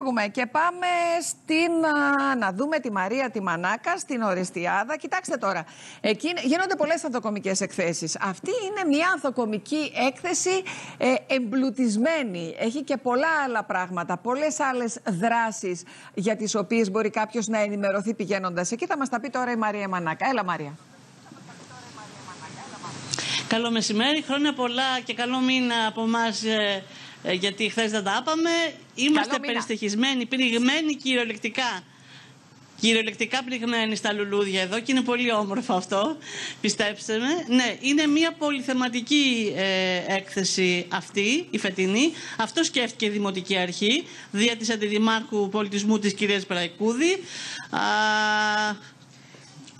Ξεφεύγουμε και πάμε να δούμε τη Μαρία τη Μανάκα στην Ορεστιάδα. Κοιτάξτε τώρα, εκεί γίνονται πολλές ανθοκομικές εκθέσεις. Αυτή είναι μια ανθοκομική έκθεση εμπλουτισμένη. Έχει και πολλά άλλα πράγματα, πολλές άλλες δράσεις για τις οποίες μπορεί κάποιος να ενημερωθεί πηγαίνοντας εκεί. Θα μας τα πει τώρα η Μαρία Μανάκα. Έλα, Μαρία. Καλό μεσημέρι, χρόνια πολλά και καλό μήνα από εμάς, γιατί χθες δεν τα είπαμε. Είμαστε περιστοιχισμένοι, πνιγμένοι κυριολεκτικά. Κυριολεκτικά πνιγμένοι στα λουλούδια εδώ και είναι πολύ όμορφο αυτό, πιστέψτε με. Ναι, είναι μια πολυθεματική έκθεση αυτή, η φετινή. Αυτό σκέφτηκε η Δημοτική Αρχή, δια της Αντιδημάρχου Πολιτισμού της κυρίας Περαϊκούδη.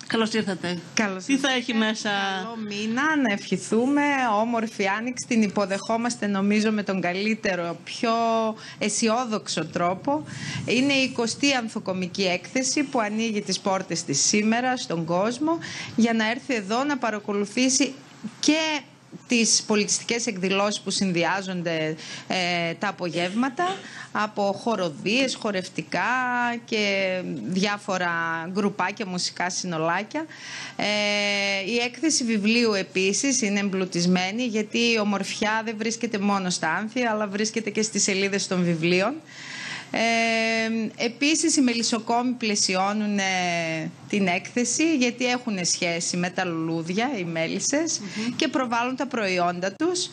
Καλώς ήρθατε. Τι θα έχει μέσα? Καλό μήνα, να ευχηθούμε, όμορφη άνοιξη, την υποδεχόμαστε νομίζω με τον καλύτερο, πιο αισιόδοξο τρόπο. Είναι η 20η ανθοκομική έκθεση που ανοίγει τις πόρτες της σήμερα στον κόσμο για να έρθει εδώ να παρακολουθήσει και τις πολιτιστικές εκδηλώσεις που συνδυάζονται τα απογεύματα από χοροδίες, χορευτικά και διάφορα γκρουπάκια, μουσικά συνολάκια. Η έκθεση βιβλίου επίσης είναι εμπλουτισμένη, γιατί η ομορφιά δεν βρίσκεται μόνο στα άνθη αλλά βρίσκεται και στις σελίδες των βιβλίων. Επίσης οι μελισσοκόμοι πλαισιώνουν την έκθεση, γιατί έχουν σχέση με τα λουλούδια, οι μέλισσες, και προβάλλουν τα προϊόντα τους.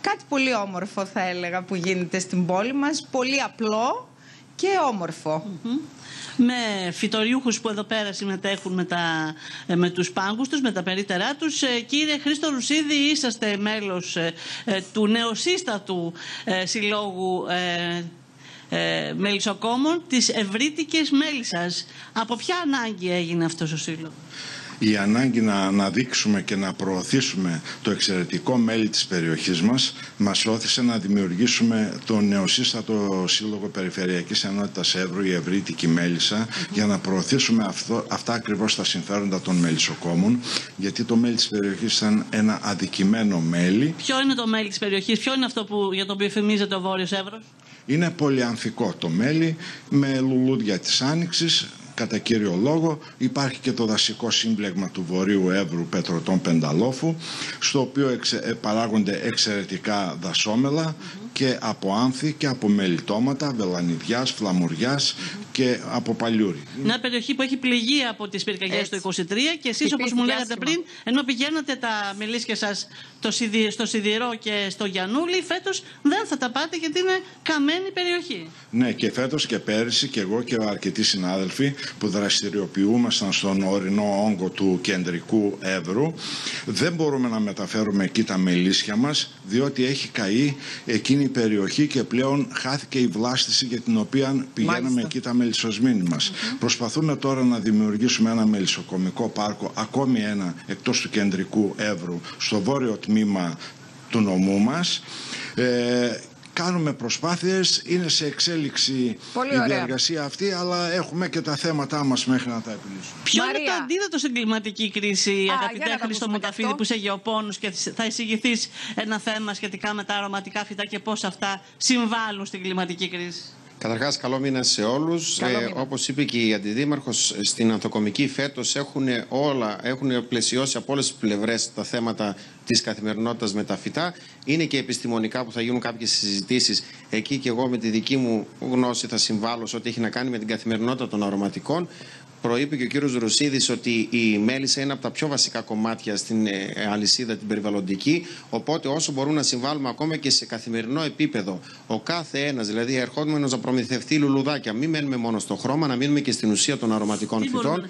Κάτι πολύ όμορφο θα έλεγα που γίνεται στην πόλη μας, πολύ απλό και όμορφο. Με φυτοριούχους που εδώ πέρα συμμετέχουν με τους πάγκους τους, με τα περίτερά τους. Κύριε Χρήστο Ρουσίδη, είσαστε μέλος του νεοσύστατου συλλόγου μελισσοκόμων της Ευρύτικης Μέλισσας. Από ποια ανάγκη έγινε αυτός ο σύλλογος? Η ανάγκη να δείξουμε και να προωθήσουμε το εξαιρετικό μέλι της περιοχής μας όθησε να δημιουργήσουμε το νεοσύστατο Σύλλογο Περιφερειακής Ενότητας Εύρου, η Ευρύτικη Μέλισσα, για να προωθήσουμε αυτά ακριβώς τα συμφέροντα των μελισσοκόμων, γιατί το μέλι της περιοχής ήταν ένα αδικημένο μέλι. Ποιο είναι το μέλι της περιοχής, ποιο είναι αυτό για το οποίο φημίζεται ο Βόρειος Εύρος? Είναι πολυανθικό το μέλι, με λουλούδια της Άνοιξης. Κατά κύριο λόγο υπάρχει και το δασικό σύμπλεγμα του Βορείου Εύρου Πετρωτών Πενταλόφου, στο οποίο παράγονται εξαιρετικά δασόμελα και από άνθη και από μελιτώματα, βελανιδιάς, φλαμουριάς και από παλιούρι. Μια περιοχή που έχει πληγεί από τις πυρκαγιές του 23 και εσείς, όπως μου λέγατε πριν, ενώ πηγαίνατε τα μελίσια σας στο Σιδηρό και στο Γιαννούλη, φέτος δεν θα τα πάτε γιατί είναι καμένη περιοχή. Ναι, και φέτος και πέρυσι και εγώ και αρκετοί συνάδελφοι που δραστηριοποιούμασταν στον ορεινό όγκο του κεντρικού Εύρου, δεν μπορούμε να μεταφέρουμε εκεί τα μελίσια μας, διότι έχει καεί εκείνη η περιοχή και πλέον χάθηκε η βλάστηση για την οποία πηγαίναμε εκεί τα μελισσοσμήνη μας. Προσπαθούμε τώρα να δημιουργήσουμε ένα μελισσοκομικό πάρκο, ακόμη ένα εκτός του κεντρικού Εύρου, στο βόρειο τμήμα του νομού μας. Κάνουμε προσπάθειες, είναι σε εξέλιξη η διαργασία αυτή, αλλά έχουμε και τα θέματά μας μέχρι να τα επιλύσουμε. Ποιο είναι το αντίδοτο στην κλιματική κρίση, αγαπητέ Χρήστο Μουταφίδη, που είσαι γεωπόνος και θα εισηγηθείς ένα θέμα σχετικά με τα αρωματικά φυτά και πώς αυτά συμβάλλουν στην κλιματική κρίση? Καταρχάς, καλό μήνα σε όλους. Όπως είπε και η Αντιδήμαρχος, στην ανθοκομική φέτος έχουν πλαισιώσει από όλες τις πλευρές τα θέματα της καθημερινότητας με τα φυτά. Είναι και επιστημονικά που θα γίνουν κάποιες συζητήσεις. Εκεί και εγώ με τη δική μου γνώση θα συμβάλλω σε ό,τι έχει να κάνει με την καθημερινότητα των αρωματικών. Προείπε και ο κύριος Ρουσίδης ότι η μέλισσα είναι από τα πιο βασικά κομμάτια στην αλυσίδα την περιβαλλοντική, οπότε όσο μπορούμε να συμβάλλουμε ακόμα και σε καθημερινό επίπεδο, ο κάθε ένας, δηλαδή ερχόμενος να προμηθευτεί λουλουδάκια, μην μένουμε μόνο στο χρώμα, να μείνουμε και στην ουσία των αρωματικών φυτών,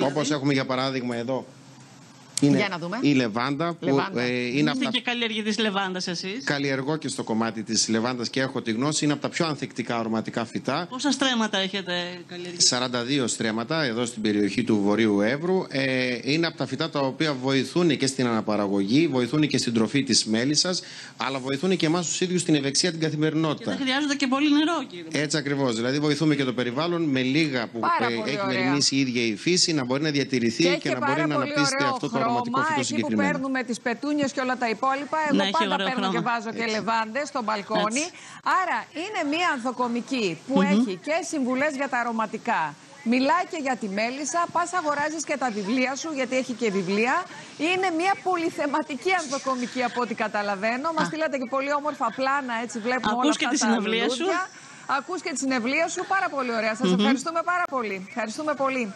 όπως έχουμε για παράδειγμα εδώ. Είναι η λεβάντα που είναι από τα... και καλλιεργητής λεβάντας εσείς? Καλλιεργώ και στο κομμάτι της λεβάντας και έχω τη γνώση. Είναι από τα πιο ανθεκτικά αρωματικά φυτά. Πόσα στρέμματα έχετε καλλιεργήσει? 42 στρέμματα εδώ στην περιοχή του Βορείου Εύρου. Είναι από τα φυτά τα οποία βοηθούν και στην αναπαραγωγή, βοηθούν και στην τροφή της μέλισσας, αλλά βοηθούν και εμάς τους ίδιους στην ευεξία την καθημερινότητα. Και δεν χρειάζονται και πολύ νερό, κύριε. Έτσι ακριβώς. Δηλαδή βοηθούμε και το περιβάλλον με λίγα που έχει μεριμνήσει η ίδια η φύση να μπορεί να διατηρηθεί και να μπορεί να αναπτύσσεται αυτό το αρωματικό φυτό εκεί που παίρνουμε τις πετούνιες και όλα τα υπόλοιπα. Εγώ πάντα παίρνω και βάζω και λεβάντες στο μπαλκόνι. Άρα είναι μια ανθοκομική που έχει και συμβουλές για τα αρωματικά. Μιλάει και για τη μέλισσα, πας αγοράζεις και τα βιβλία σου, γιατί έχει και βιβλία. Είναι μια πολυθεματική ανθοκομική από ό,τι καταλαβαίνω. Μας στείλατε και πολύ όμορφα πλάνα, έτσι βλέπουμε όλα αυτά τα λουλούδια. Ακούς και τη συνευλία σου, πάρα πολύ ωραία. Σας ευχαριστούμε πάρα πολύ. Ευχαριστούμε πολύ.